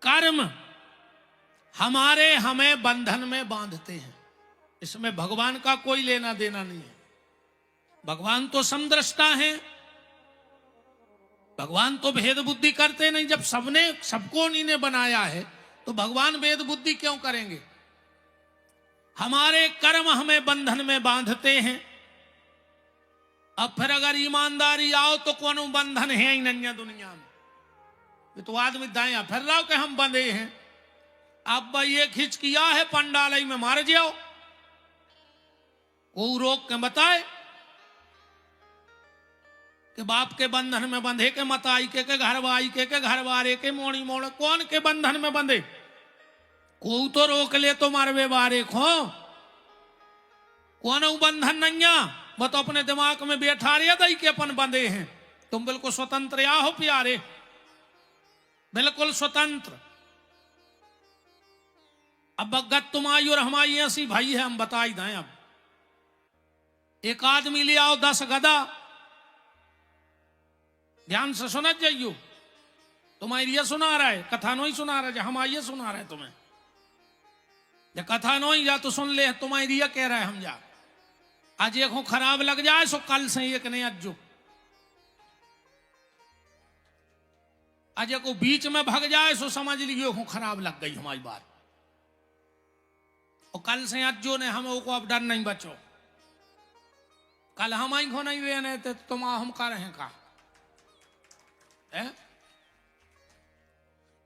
कर्म हमारे हमें बंधन में बांधते हैं, इसमें भगवान का कोई लेना देना नहीं है। भगवान तो समदृष्टा हैं, भगवान तो भेद बुद्धि करते नहीं। जब सबको उन्हीं ने बनाया है तो भगवान भेद बुद्धि क्यों करेंगे। हमारे कर्म हमें बंधन में बांधते हैं। अब फिर अगर ईमानदारी आओ तो कौन बंधन है ही नहीं दुनिया में। ये तो आदमी दाया फिर रहा कि हम बंधे हैं। अब भाई ये खिंच किया है पंडालई में मार जाओ, वो रोक के बताए कि बाप के बंधन में बंधे के मताई के घरवाई के घरवारे के मोड़ी मोड़ कौन के बंधन में बंधे। को तो रोक ले तो मारवे बारे खो कौन बंधन नहीं। वो तो अपने दिमाग में बैठा रहे दई के अपन बंधे हैं। तुम बिल्कुल स्वतंत्र या हो प्यारे, बिल्कुल स्वतंत्र। अब अगत तुम्हारी और हमारी ऐसी भाई है, हम बताई दें। अब एक आदमी ले आओ 10 गधा, ध्यान से सुना जाइयो। तुम्हारी ये सुना रहा है, कथा नहीं सुना रहा है, हमारी ये सुना रहा है तुम्हें। जब कथा नहीं जा तो सुन ले, तुम्हारी ये कह रहा है हम जा। आज एक हो खराब लग जाए सो कल से एक नहीं अज्जो। आज को बीच में भग जाए सो समझ लियो हो खराब लग गई हमारी बात। और कल से अज्जो ने हमें को अब डर नहीं बचो। कल हम ही को नहीं वे नहीं थे तुम हम का रहे का है?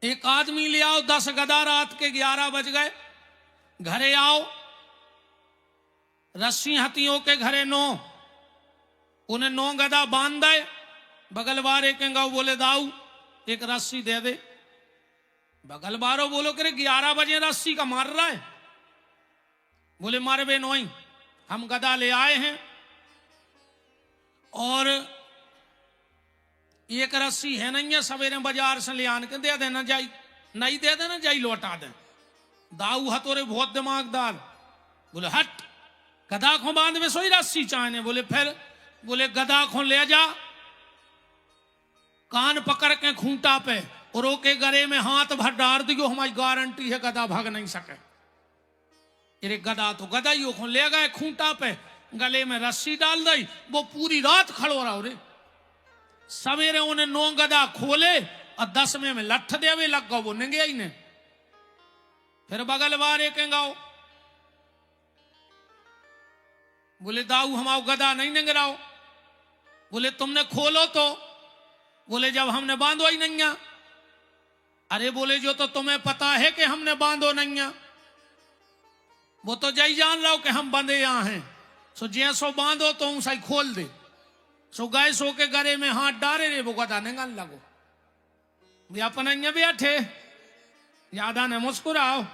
एक आदमी ले आओ 10 गधा, रात के 11 बज गए, घरे आओ। रस्सी हथियों के घरे 9, उन्हें 9 गधा बांध दे। बगल वाले के गाँव बोले दाऊ एक रस्सी दे दे। बगल वालों बोलो करे 11 बजे रस्सी का मार रहा है। बोले मारे बे नोई, हम गधा ले आए हैं और एक रस्सी है नहीं है, सवेरे बाजार से ले आने के दे देना जाई, नहीं दे देना जाई लौटा दे। दाऊ हतोरे बहुत दिमागदार, बोले हट गधा को बांध में सोई रस्सी चाहने। बोले फिर, बोले गधा को ले जा, कान पकड़ के खूंटा पे और ओके गले में हाथ भर डाल दियो, हमारी गारंटी है गधा भाग नहीं सके। अरे गधा तो गधा ही को ले गए, खूंटा पे गले में रस्सी डाल दी, वो पूरी रात खड़ो रहा। रे सवेरे उन्हें 9 गधा खोले और 10 में लठ देवे लग गो, वो नंगे ही ने। फिर बगल वाले के गाओ बोले दाऊ हमारा गधा नहीं नंगराओ। बोले तुमने खोलो तो, बोले जब हमने बांधो ही नहीं। अरे बोले जो तो तुम्हें पता है कि हमने बांधो नहीं, वो तो जय जान रहा हो कि हम बंधे यहां हैं। सो जैसो बांधो तो सही खोल दे। सो गए सो के गले में हाथ डाले रे, वो गधा नहीं लगो। अपन बैठे यादा ने मुस्कुराओ,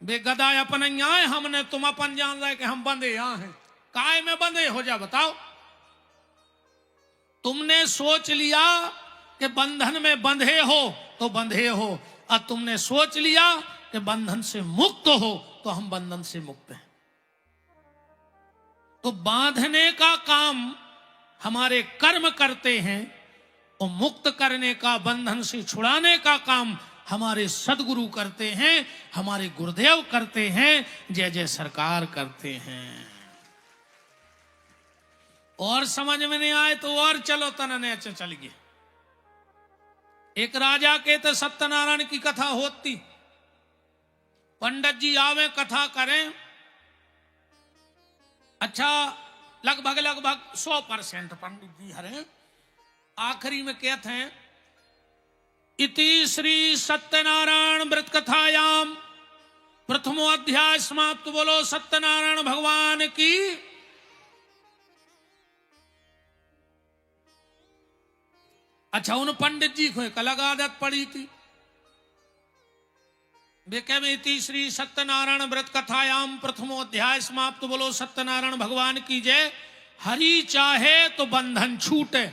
बे गधा अपन आए, हमने तुम अपन जान रहे कि हम बंधे यहां हैं। काय में बंधे हो जा बताओ। तुमने सोच लिया कि बंधन में बंधे हो तो बंधे हो, और तुमने सोच लिया कि बंधन से मुक्त हो तो हम बंधन से मुक्त हैं। तो बांधने का काम हमारे कर्म करते हैं और मुक्त करने का, बंधन से छुड़ाने का काम हमारे सदगुरु करते हैं, हमारे गुरुदेव करते हैं, जय जय सरकार करते हैं। और समझ में नहीं आए तो और चलो तनने चल गए। एक राजा के तो सत्यनारायण की कथा होती, पंडित जी आवे कथा करें। अच्छा लगभग 100% पंडित जी हरे। आखिरी में कहते हैं इति श्री सत्यनारायण व्रत कथायाम प्रथमो अध्याय समाप्त। बोलो सत्यनारायण भगवान की। अच्छा उन पंडित जी को एक अलग आदत पड़ी थी। वे श्री सत्यनारायण व्रत कथायाम प्रथमो अध्याय समाप्त। बोलो सत्यनारायण भगवान की जय। हरि चाहे तो बंधन छूटे,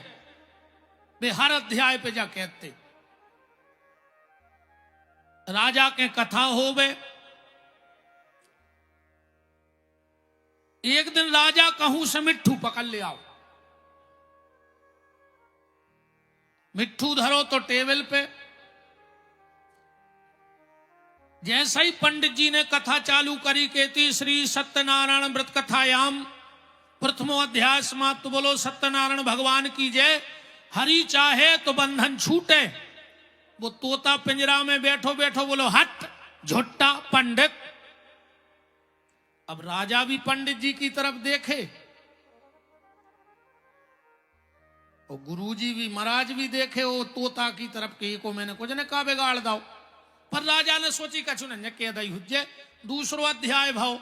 वे हर अध्याय पे जा कहते। राजा के कथा हो गए। एक दिन राजा कहूं से मिट्ठू पकड़ ले आओ। मिट्ठू धरो तो टेबल पे, जैसे ही पंडित जी ने कथा चालू करी कहती श्री सत्यनारायण व्रत कथायाम प्रथमो अध्याय समाप्त। बोलो सत्यनारायण भगवान की जय। हरि चाहे तो बंधन छूटे। वो तोता पिंजरा में बैठो बैठो बोलो हट झुट्टा पंडित। अब राजा भी पंडित जी की तरफ देखे और गुरुजी भी महाराज भी देखे वो तोता की तरफ के को मैंने कुछ ने का बिगाड़ दो। पर राजा ने सोची कछु न कह दई हुज्जे। दूसरो अध्याय भाव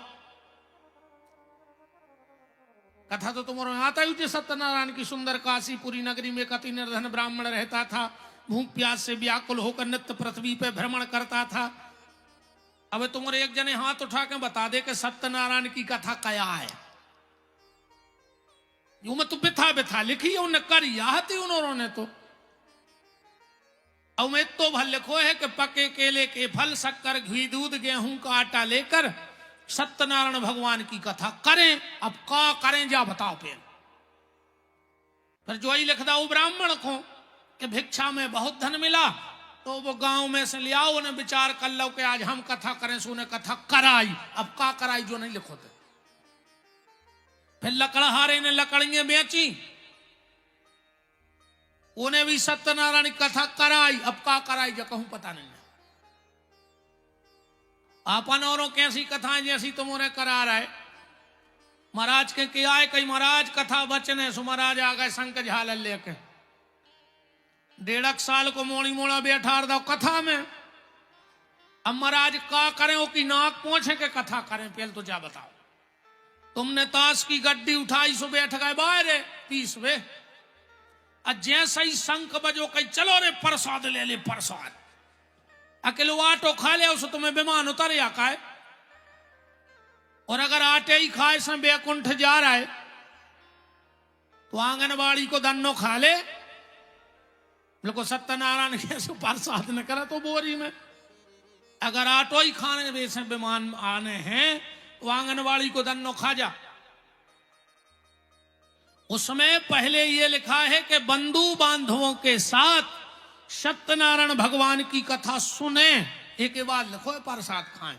कथा तो तुम्हारे आता ही हुज्जे। सत्यनारायण की सुंदर काशीपुरी नगरी में कति निर्धन ब्राह्मण रहता था। भूख प्यास से व्याकुल होकर नित्य पृथ्वी पे भ्रमण करता था। अब तुम्हारे एक जने हाथ उठा के बता दे कि सत्यनारायण की कथा क्या है। यूं में तो बिथा बिथा लिखी है उन्हें करी आती उन्होंने तो। अब में तो भल लिखो है कि पके केले के फल शक्कर घी दूध गेहूं का आटा लेकर सत्यनारायण भगवान की कथा करें। अब का करें जा बताओ फिर जो ही लिख दो ब्राह्मण को कि भिक्षा में बहुत धन मिला तो वो गांव में से ले आओ उन्हें विचार कर लो कि आज हम कथा करें। सो उन्हें कथा कराई। अब का कराई जो नहीं लिखो थे। फिर लकड़हारे ने लकड़ियां बेची उन्हें भी सत्यनारायण की कथा कराई। अब का कराई जो कहूं पता नहीं है। अपन औरों कैसी कथाएं जैसी तुम उन्हें करा रहे। महाराज के आए कई महाराज कथा बचने सो महाराज आ गए शंख झालर लेके। 1.5 साल को मोड़ी मोड़ा बैठा दो कथा में। अब महाराज का करें वो की नाक पहुंचे के कथा करें। पहले तो जा बताओ। तुमने ताश की गड्डी उठाई सो बैठ गए बाहर 30वें। जैसे ही शंख बजो कहीं चलो रे प्रसाद ले ले प्रसाद। अकेले आटो खा ले उसे तुम्हें विमान उतर या का है। और अगर आटे ही खाए से बैकुंठ जा रहा है तो आंगनबाड़ी को दन्नो खा ले। को सत्यनारायण कैसे प्रसाद न करा तो बोरी में। अगर आटो ही खाने वैसे विमान आने हैं तो आंगनबाड़ी को दन्नो खा जा। उसमें पहले ये लिखा है कि बंधु बांधवों के साथ सत्यनारायण भगवान की कथा सुने। एक के बाद लिखो है प्रसाद खाएं।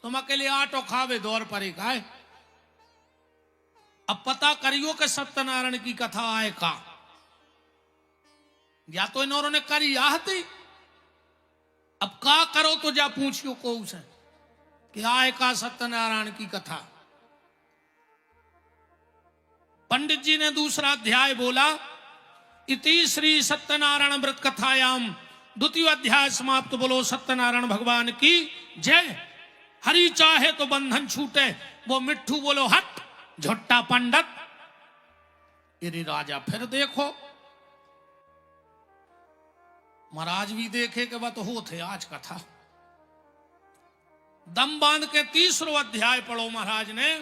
तुम अकेले आटो खावे दौर पर एक आए। अब पता करियो कि सत्यनारायण की कथा आए का। या तो इन्होंने करी आती। अब का करो तो जा पूछियो को उसे कि आए का सत्यनारायण की कथा। पंडित जी ने दूसरा अध्याय बोला। इति श्री सत्यनारायण व्रत कथायाम द्वितीय अध्याय समाप्त। बोलो सत्यनारायण भगवान की जय। हरि चाहे तो बंधन छूटे। वो मिट्ठू बोलो हट झुट्टा पंडित। यदि राजा फिर देखो महाराज भी देखे कि वह तो हो थे आज कथा। दम बांध के 3रो अध्याय पढ़ो महाराज ने।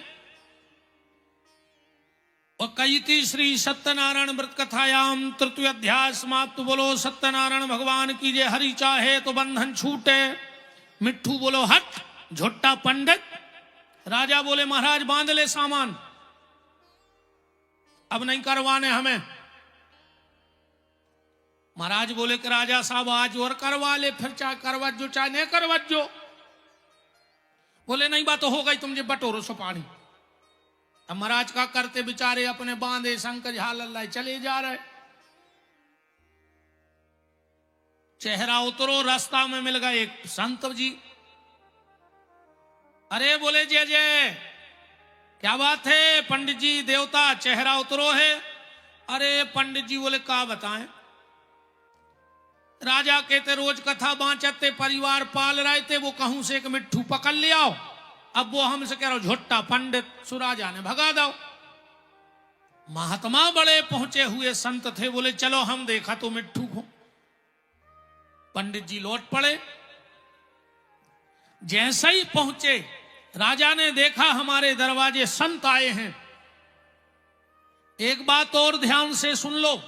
और कई तीसरी सत्यनारायण व्रत कथायाम तृतीय अध्याय समाप्त। बोलो सत्यनारायण भगवान की जय। हरि चाहे तो बंधन छूटे। मिट्ठू बोलो हट झुट्टा पंडित। राजा बोले महाराज बांध ले सामान अब नहीं करवाने हमें। महाराज बोले कि राजा साहब आज और करवा ले फिर चाहे करवत जो चाहे नहीं करवत जो। बोले नहीं बात तो हो गई तुम जे बटोरो सो पानी। अब महाराज का करते बेचारे अपने बांधे शंख झालर चले जा रहे। चेहरा उतरो रास्ता में मिल गए एक संत जी। अरे बोले जय जय क्या बात है पंडित जी देवता चेहरा उतरो है। अरे पंडित जी बोले का बताएं। राजा कहते रोज कथा बांचते परिवार पाल रहे थे। वो कहूं से एक मिट्ठू पकड़ ले आओ। अब वो हमसे कह रहा झुट्टा पंडित। सुराजा ने भगा दो। महात्मा बड़े पहुंचे हुए संत थे। बोले चलो हम देखा तो मिट्ठू को। पंडित जी लौट पड़े। जैसे ही पहुंचे राजा ने देखा हमारे दरवाजे संत आए हैं। एक बात और ध्यान से सुन लो।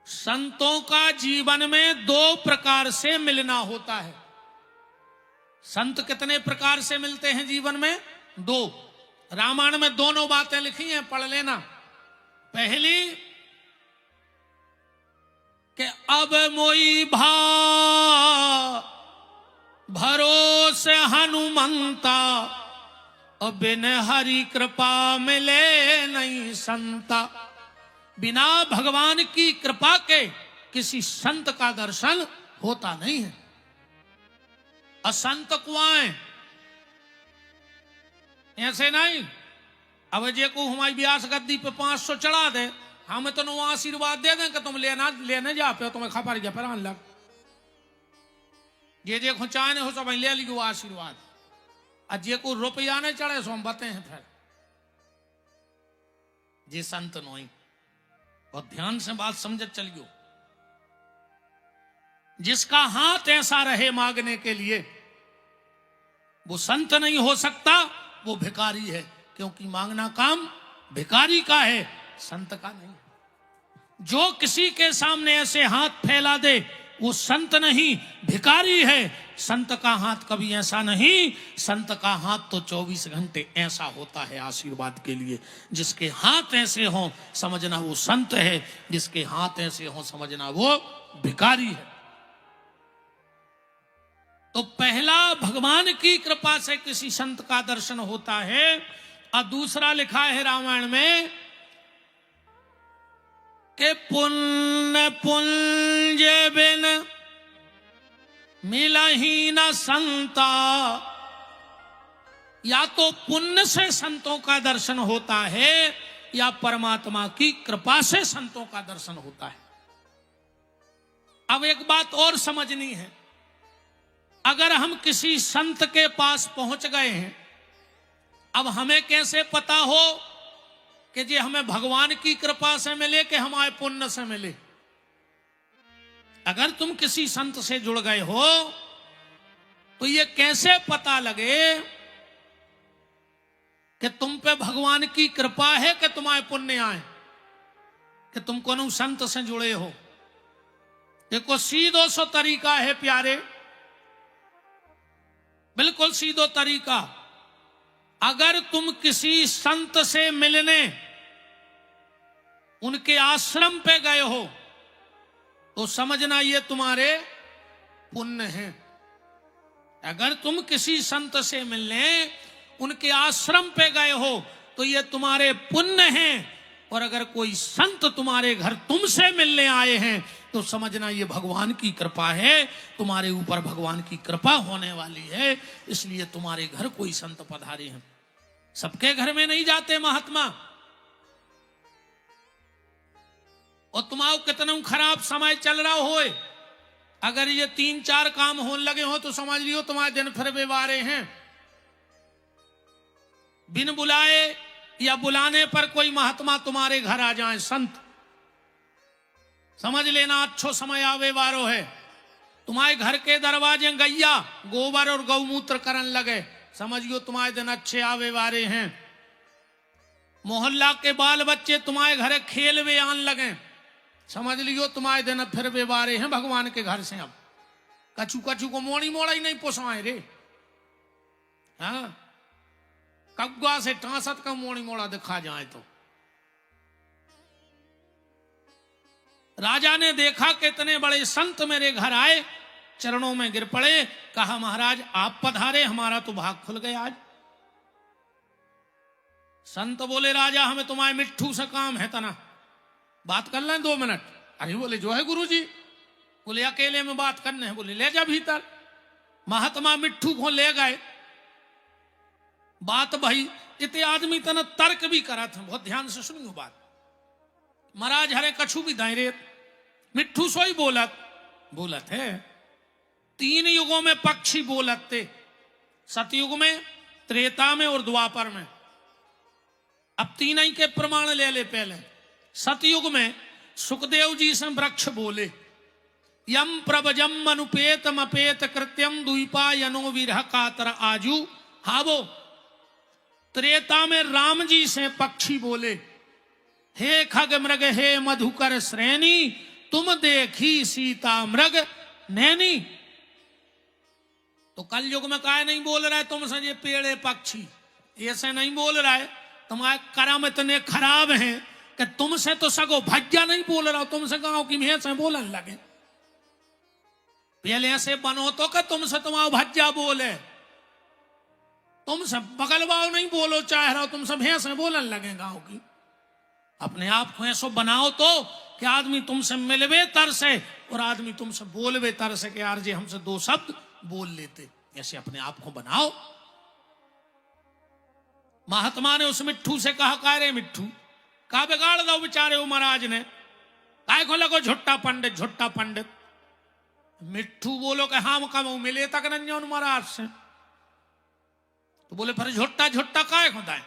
संतों का जीवन में 2 प्रकार से मिलना होता है। संत कितने प्रकार से मिलते हैं जीवन में? 2। रामायण में दोनों बातें लिखी हैं पढ़ लेना। पहली कि अब मोई भा भरोसे हनुमंता, और बिन हरि कृपा मिले नहीं संता। बिना भगवान की कृपा के किसी संत का दर्शन होता नहीं है। असंत कुआं ऐसे नहीं। अब जे को हमारी ब्यास गद्दी पे 500 चढ़ा दे, हमें तो नो आशीर्वाद दे दें कि तुम लेने जा पे तुम्हें खबर गया पर लग जे खुचाने हो सब ले लियो आशीर्वाद। और जे को रुपया नहीं चढ़े सो हम बते हैं फिर जे संत नोई। और ध्यान से बात समझ चलियो। जिसका हाथ ऐसा रहे मांगने के लिए वो संत नहीं हो सकता, वो भिखारी है। क्योंकि मांगना काम भिखारी का है, संत का नहीं। जो किसी के सामने ऐसे हाथ फैला दे वो संत नहीं, भिखारी है। संत का हाथ कभी ऐसा नहीं। संत का हाथ तो 24 घंटे ऐसा होता है आशीर्वाद के लिए। जिसके हाथ ऐसे हों समझना वो संत है, जिसके हाथ ऐसे हों समझना वो भिखारी है। तो पहला भगवान की कृपा से किसी संत का दर्शन होता है। और दूसरा लिखा है रामायण में कि पुण्य पुंज बिन मिलही न संता। या तो पुण्य से संतों का दर्शन होता है या परमात्मा की कृपा से संतों का दर्शन होता है। अब एक बात और समझनी है। अगर हम किसी संत के पास पहुंच गए हैं, अब हमें कैसे पता हो कि जे हमें भगवान की कृपा से मिले कि हमारे पुण्य से मिले। अगर तुम किसी संत से जुड़ गए हो तो ये कैसे पता लगे कि तुम पे भगवान की कृपा है कि तुम्हारे पुण्य आए, कि तुम कोनो संत से जुड़े हो। देखो सीधो सो तरीका है प्यारे, बिल्कुल सीधो तरीका। अगर तुम किसी संत से मिलने उनके आश्रम पे गए हो तो समझना ये तुम्हारे पुण्य हैं। अगर तुम किसी संत से मिलने उनके आश्रम पे गए हो तो ये तुम्हारे पुण्य हैं। और अगर कोई संत तुम्हारे घर तुमसे मिलने आए हैं तो समझना ये भगवान की कृपा है, तुम्हारे ऊपर भगवान की कृपा होने वाली है, इसलिए तुम्हारे घर कोई संत पधारे हैं। सबके घर में नहीं जाते महात्मा। और तुम्हारा कितना खराब समय चल रहा हो, अगर ये 3-4 काम होने लगे हो तो समझ लियो तुम्हारे दिन फिर बेवारे हैं। बिन बुलाए या बुलाने पर कोई महात्मा तुम्हारे घर आ जाए संत, समझ लेना अच्छो समय आवे वारो है। तुम्हारे घर के दरवाजे गैया गोबर और गौमूत्र करन लगे, समझियो तुम्हारे दिन अच्छे आवे वारे हैं। मोहल्ला के बाल बच्चे तुम्हारे घर खेल वे आन लगे, समझ लियो तुम्हारे दिन फिर बेवारे हैं भगवान के घर से। अब कछु कछु को मोड़ी मोड़ा ही नहीं पोसाए रे। हाँ, कब्बा से टांसत का मोड़ी मोड़ा दिखा जाए तो। राजा ने देखा कितने बड़े संत मेरे घर आए, चरणों में गिर पड़े, कहा महाराज आप पधारे, हमारा तो भाग खुल गया आज। संत बोले राजा हमें तुम्हारे मिट्ठू से काम है तना, बात कर लें 2 मिनट। अरे बोले जो है गुरुजी। बोले अकेले में बात करने हैं। बोले ले जा भीतर। महात्मा मिट्ठू को ले गए। बात भाई इतने आदमी तना तर्क भी करा था, बहुत ध्यान से सुनियो बात। महाराज हरे कछु भी दायरे मिट्ठू सोई बोलत है। 3 युगों में पक्षी बोलत थे, सतयुग में, त्रेता में और द्वापर में। अब 3 ही के प्रमाण ले ले। पहले सतयुग में सुखदेव जी से वृक्ष बोले, यम प्रभजम अनुपेत मपेत कृत्यम द्वीपायनो विरह कातर आजू हावो। त्रेता में राम जी से पक्षी बोले, हे खग मृग हे मधुकर श्रेणी, तुम देखी सीता मृग नैनी। तो कल युग में काय नहीं बोल रहा है तुमसे ये पेड़े पक्षी, ऐसे नहीं बोल रहा है। तुम्हारे कर्म इतने खराब हैं कि तुमसे तो सगो भज्जा नहीं बोल रहा, तुमसे गांव की भैंस बोलने लगे। पहले ऐसे बनो तो कि तुमसे तुम्हारा भज्जा बोले, तुमसे बगलवाओ नहीं बोलो चाह रहा हो, तुमसे भैंस बोलने लगे गांव की। अपने आप को ऐसा बनाओ तो कि आदमी तुमसे मिलवे तरसे और आदमी तुमसे बोलवे तरसे कि यार जी हमसे दो शब्द बोल लेते। ऐसे अपने आप को बनाओ। महात्मा ने उस मिट्ठू से कहा, काय रे मिट्ठू, कहा बिगाड़ दो बेचारे वो महाराज ने, काय को लगो झुट्टा पंडित, झुट्टा पंडित। मिट्ठू बोलो कि हम कब मिले तक नहीं महाराज से। तो बोले फिर झुट्टा झुट्टा काय खुदा है?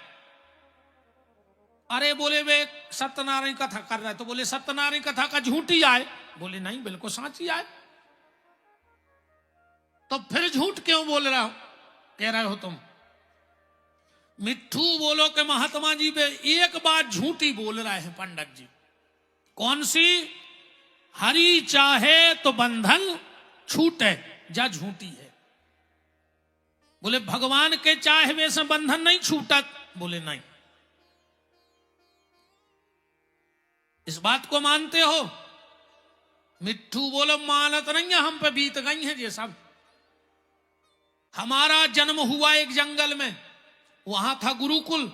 अरे बोले वे सत्यनारायण कथा कर रहा है। तो बोले सत्यनारायण कथा का झूठी आए? बोले नहीं, बिल्कुल साची आए। तो फिर झूठ क्यों बोल रहा हो, कह रहे हो तुम? मिट्ठू बोलो कि महात्मा जी पे एक बात झूठी बोल रहे हैं पंडित जी। कौन सी? हरि चाहे तो बंधन छूटे, जा झूठी है। बोले भगवान के चाहे वे से बंधन नहीं छूटत? बोले नहीं। इस बात को मानते हो? मिट्ठू बोलो मानत नहीं है, हम पे बीत गई है ये सब। हमारा जन्म हुआ एक जंगल में, वहां था गुरुकुल,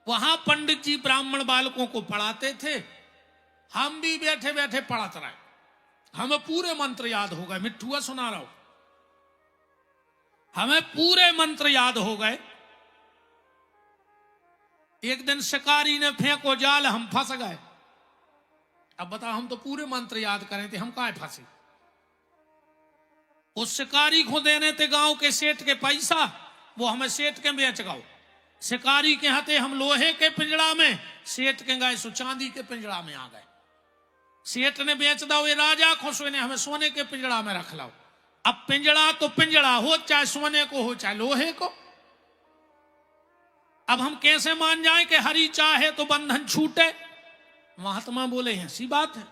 वहां पंडित जी ब्राह्मण बालकों को पढ़ाते थे। हम भी बैठे बैठे पढ़ाते रहे, हमें पूरे मंत्र याद हो गए। मिट्ठुआ सुना रहा हूं, हमें पूरे मंत्र याद हो गए। एक दिन शिकारी ने फेंको जाल, हम फंस गए। अब बताओ, हम तो पूरे मंत्र याद करें थे, हम कहां फंसे? उस शिकारी को देने थे गांव के सेठ के पैसा, वो हमें सेठ के बेच गाओ। शिकारी के हाथे हम लोहे के पिंजड़ा में, सेठ के गए सो चांदी के पिंजड़ा में आ गए। सेठ ने बेच दो ये राजा को, सोने हमें सोने के पिंजड़ा में रख लो। अब पिंजड़ा तो पिंजड़ा हो, चाहे सोने को हो चाहे लोहे को। अब हम कैसे मान जाए कि हरि चाहे तो बंधन छूटे? महात्मा बोले ऐसी बात है।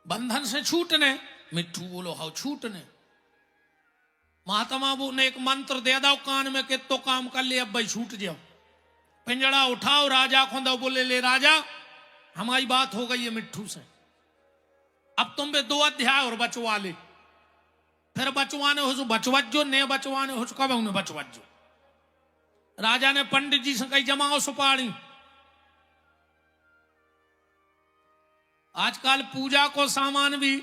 बंधन से छूटने? मिट्ठू बोलो हाँ छूटने। महात्मा ने एक मंत्र दे दो कान में कि तो काम कर ले, अब भाई छूट जाओ। पिंजड़ा उठाओ, राजा को दो। बोले ले राजा, हमारी बात हो गई है मिट्ठू से, अब तुम पे 2 अध्याय और बचवा ले। फिर बचवाने हो बचवजो, ने बचवाने हो कब उन्हें बचवजो। राजा ने पंडित जी से कही जमाओ सुपारी। आजकल पूजा को सामान भी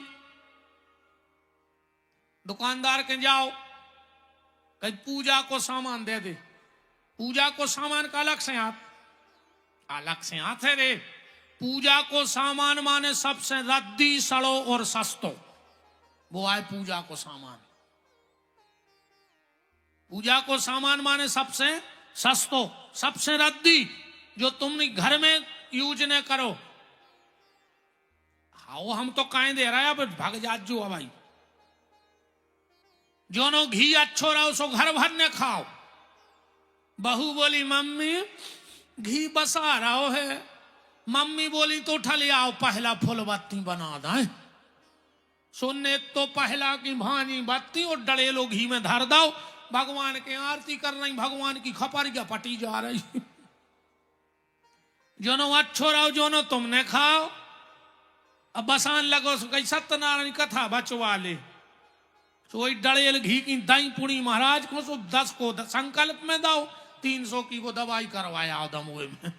दुकानदार के जाओ, कहीं पूजा को सामान दे दे। पूजा को सामान का अलग से हाथ, अलग से हाथ है रे। पूजा को सामान माने सबसे रद्दी, सड़ो और सस्तो, वो आए पूजा को सामान। पूजा को सामान माने सबसे सस्तो, सबसे रद्दी, जो तुमने घर में यूज न करो। हाँ हम तो कहें दे रहा है, अब भाग जात जो भाई। जो नो घी अच्छो रहो सो घर भर ने खाओ। बहू बोली मम्मी घी बसा रहो है, मम्मी बोली तो उठा ले आओ पहला फूल बत्ती बना दें। सुनने तो पहला की भानी बत्ती और डड़ेलो घी में धर दो, भगवान की आरती कर रही, भगवान की खपरिया पटी जा रही। जोनो अच्छो रहो, जोनो तुमने खाओ। अब बसान लगो सो कई सत्यनारायण कथा बचवा ले। तो डड़ेल घी की दही पुड़ी महाराज को सो 10 को संकल्प में दो, 300 की वो दवाई करवाया दमोए में।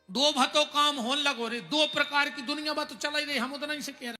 2 भतो काम होने लगो रे। 2 प्रकार की दुनिया बात तो चला ही रही, हम उतना ही से कह रहे।